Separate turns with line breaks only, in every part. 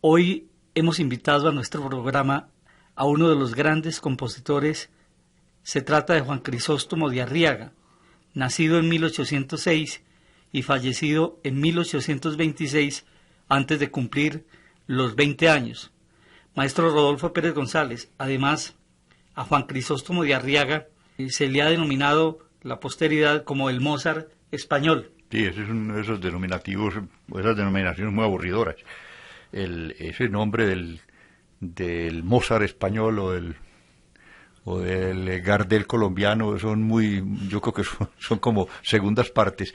Hoy hemos invitado a nuestro programa a uno de los grandes compositores. Se trata de Juan Crisóstomo de Arriaga, nacido en 1806 y fallecido en 1826, antes de cumplir los 20 años. Maestro Rodolfo Pérez González, además, a Juan Crisóstomo de Arriaga se le ha denominado la posteridad como el Mozart español.
Sí, ese es uno de esos denominativos, esas denominaciones muy aburridoras. Ese nombre del Mozart español o del Gardel colombiano yo creo que son como segundas partes.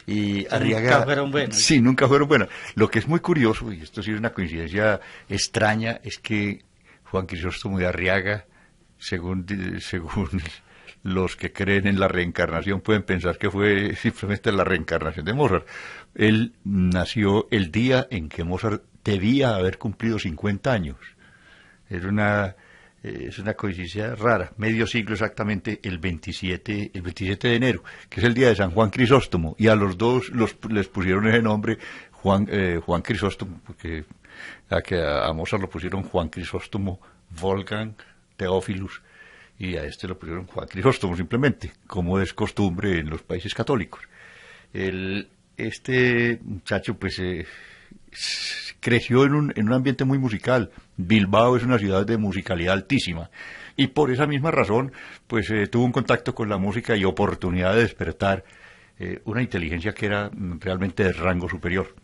Y Arriaga,
nunca fueron buenas.
Sí, nunca fueron buenas. Lo que es muy curioso, y esto sí es una coincidencia extraña, es que Juan Crisóstomo de Arriaga, según los que creen en la reencarnación, pueden pensar que fue simplemente la reencarnación de Mozart. Él nació el día en que Mozart debía haber cumplido 50 años. Es una coincidencia rara, medio siglo exactamente, el 27 de enero, que es el día de San Juan Crisóstomo, y a los dos les pusieron ese nombre Juan Crisóstomo, porque a Mozart lo pusieron Juan Crisóstomo Wolfgang Theophilus, y a este lo pusieron Juan Crisóstomo simplemente, como es costumbre en los países católicos. Este muchacho pues creció en un ambiente muy musical. Bilbao es una ciudad de musicalidad altísima, y por esa misma razón pues tuvo un contacto con la música y oportunidad de despertar una inteligencia que era realmente de rango superior.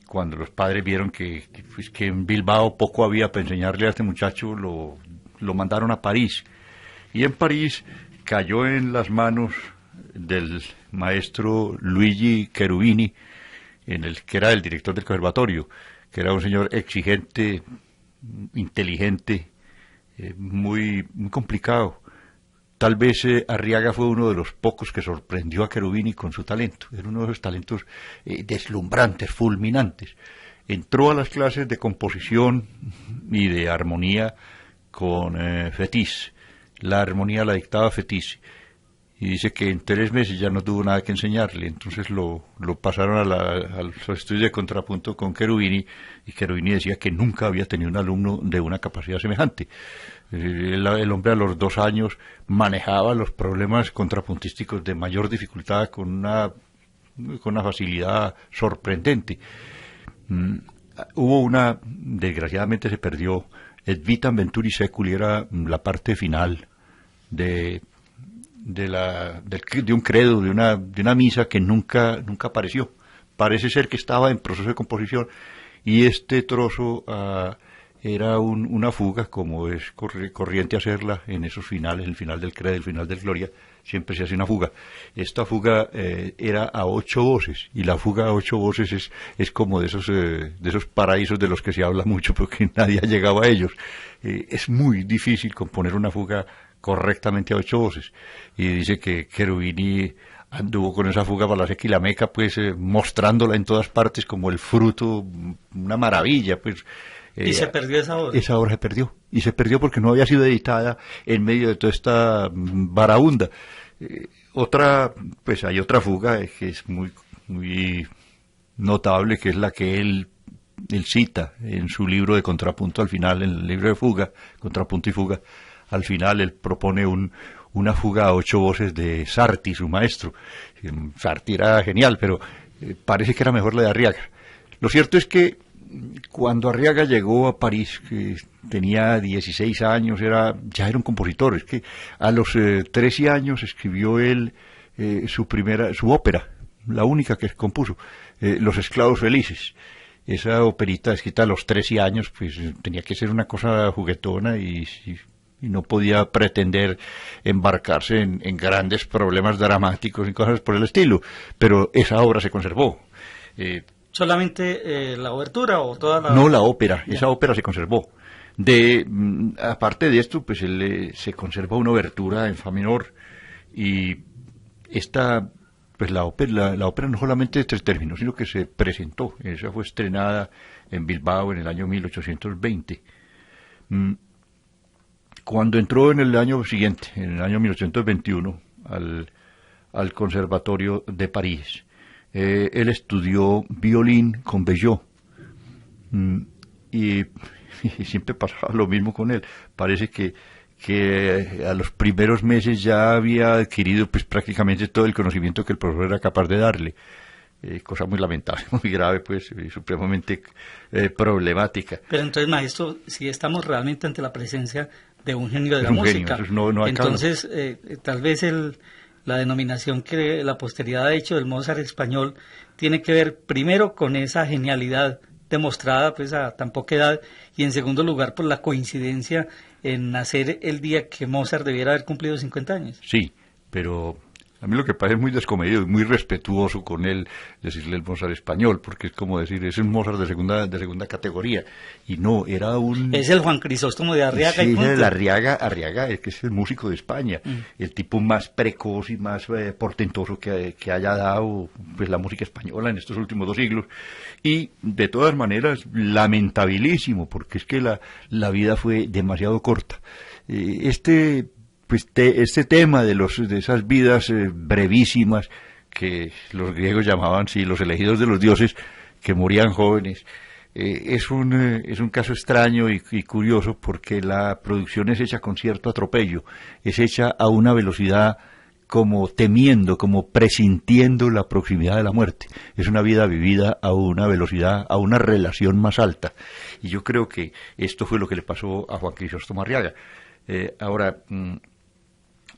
Cuando los padres vieron que en Bilbao poco había para enseñarle a este muchacho, lo mandaron a París, y en París cayó en las manos del maestro Luigi Cherubini, que era el director del conservatorio, que era un señor exigente, inteligente, muy complicado. Tal vez Arriaga fue uno de los pocos que sorprendió a Cherubini con su talento. Era uno de esos talentos deslumbrantes, fulminantes. Entró a las clases de composición y de armonía con Fétis. La armonía la dictaba Fétis, y dice que en 3 meses ya no tuvo nada que enseñarle. Entonces lo pasaron a los estudios de contrapunto con Cherubini, y Cherubini decía que nunca había tenido un alumno de una capacidad semejante. El hombre a los 2 años manejaba los problemas contrapuntísticos de mayor dificultad con una facilidad sorprendente. Desgraciadamente se perdió Et vitam venturi seculi, era la parte final de un credo, de una misa que nunca apareció. Parece ser que estaba en proceso de composición, y este trozo era una fuga, como es corriente hacerla en esos finales, el final del credo, el final del gloria, siempre se hace una fuga. Esta fuga era a 8 voces, y la fuga a 8 voces es como de esos paraísos de los que se habla mucho, porque nadie ha llegado a ellos. Es muy difícil componer una fuga correctamente a 8 voces, y dice que Cherubini anduvo con esa fuga para la Seca y la Meca, pues mostrándola en todas partes como el fruto, una maravilla, pues.
Y se perdió esa obra.
Esa obra se perdió, y se perdió porque no había sido editada en medio de toda esta varaunda. Hay otra fuga que es muy notable, que es la que él cita en su libro de contrapunto al final, en el libro de fuga, contrapunto y fuga. Al final él propone una fuga a 8 voces de Sarti, su maestro. Sarti era genial, pero parece que era mejor la de Arriaga. Lo cierto es que cuando Arriaga llegó a París, que tenía 16 años, ya era un compositor. Es que a los 13 años escribió él su ópera, la única que compuso, Los esclavos felices. Esa operita escrita a los 13 años, pues tenía que ser una cosa juguetona, y no podía pretender embarcarse en grandes problemas dramáticos y cosas por el estilo, pero esa obra se conservó.
¿Solamente la obertura o toda la...?
No, la ópera, esa ópera se conservó. Aparte de esto, pues se conserva una obertura en fa menor, y la ópera no solamente se terminó, sino que se presentó. Esa fue estrenada en Bilbao en el año 1820. Cuando entró en el año siguiente, en el año 1821, al Conservatorio de París, él estudió violín con Bellot. y, y siempre pasaba lo mismo con él. Parece que a los primeros meses ya había adquirido pues prácticamente todo el conocimiento que el profesor era capaz de darle. Cosa muy lamentable, muy grave, pues, y supremamente problemática.
Pero entonces, maestro, si estamos realmente ante la presencia de un genio de
Es
la
un
música,
genio, no hay
entonces tal vez la denominación que la posteridad ha hecho del Mozart español tiene que ver primero con esa genialidad demostrada pues a tan poca edad, y en segundo lugar por la coincidencia en nacer el día que Mozart debiera haber cumplido 50 años.
Sí, pero a mí lo que parece muy descomedido y muy respetuoso con él decirle el Mozart español, porque es como decir, es un Mozart de segunda categoría. Y no, era un...
Es el Juan Crisóstomo de Arriaga
Sí,
y punto.
el Arriaga, es que es el músico de España, el tipo más precoz y más portentoso que haya dado pues la música española en estos últimos 2 siglos. Y de todas maneras, lamentabilísimo, porque es que la vida fue demasiado corta. Este tema de esas vidas brevísimas que los griegos llamaban, sí, los elegidos de los dioses, que morían jóvenes, es un caso extraño y curioso, porque la producción es hecha con cierto atropello, es hecha a una velocidad como temiendo, como presintiendo la proximidad de la muerte. Es una vida vivida a una velocidad, a una relación más alta. Y yo creo que esto fue lo que le pasó a Juan Crisóstomo Arriaga. Ahora,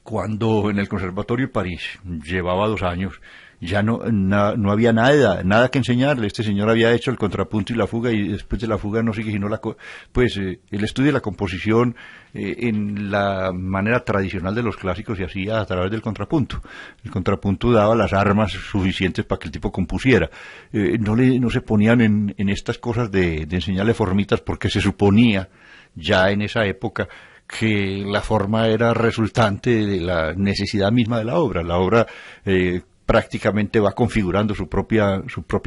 cuando en el Conservatorio de París llevaba 2 años, ya no había nada que enseñarle. Este señor había hecho el contrapunto y la fuga, y después de la fuga no sigue sino el estudio de la composición en la manera tradicional de los clásicos se hacía a través del contrapunto. El contrapunto daba las armas suficientes para que el tipo compusiera. No se ponían en estas cosas de enseñarle formitas, porque se suponía ya en esa época que la forma era resultante de la necesidad misma de la obra. La obra prácticamente va configurando su propia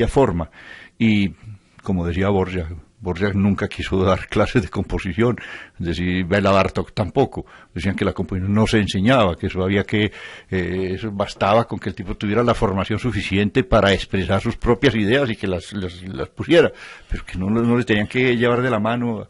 forma. Y, como decía Borges nunca quiso dar clases de composición, es decir, Béla Bartók tampoco. Decían que la composición no se enseñaba, que eso bastaba con que el tipo tuviera la formación suficiente para expresar sus propias ideas y que las pusiera, pero que no le tenían que llevar de la mano.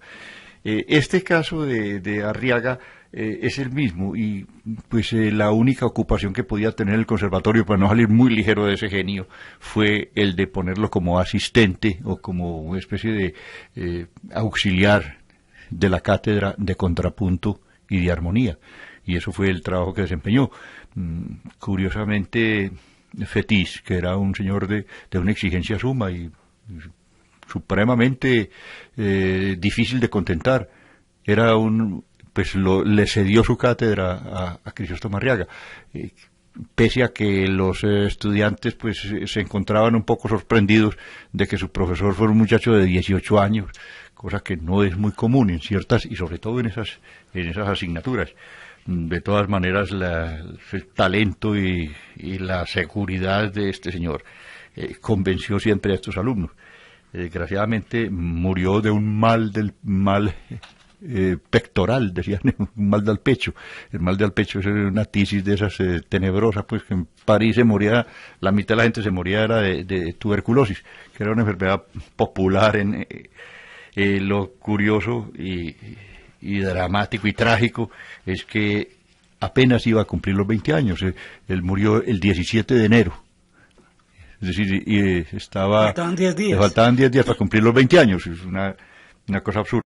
Este caso de Arriaga es el mismo, y pues la única ocupación que podía tener el conservatorio para no salir muy ligero de ese genio fue el de ponerlo como asistente o como una especie de auxiliar de la cátedra de contrapunto y de armonía, y eso fue el trabajo que desempeñó. Curiosamente, Fetis, que era un señor de una exigencia suma y supremamente difícil de contentar, le cedió su cátedra a Crisóstomo Arriaga, pese a que los estudiantes pues se encontraban un poco sorprendidos de que su profesor fuera un muchacho de 18 años, cosa que no es muy común en ciertas, y sobre todo en esas asignaturas. De todas maneras, el talento y la seguridad de este señor convenció siempre a estos alumnos. Desgraciadamente murió de un mal pectoral, decían, un mal del pecho. El mal del pecho es una tisis de esas tenebrosas, pues que en París se moría, la mitad de la gente se moría era de tuberculosis, que era una enfermedad popular. Lo curioso y dramático y trágico es que apenas iba a cumplir los 20 años. Él murió el 17 de enero. Es decir,
Faltaban 10 días.
le faltaban 10 días para cumplir los 20 años. Es una cosa absurda.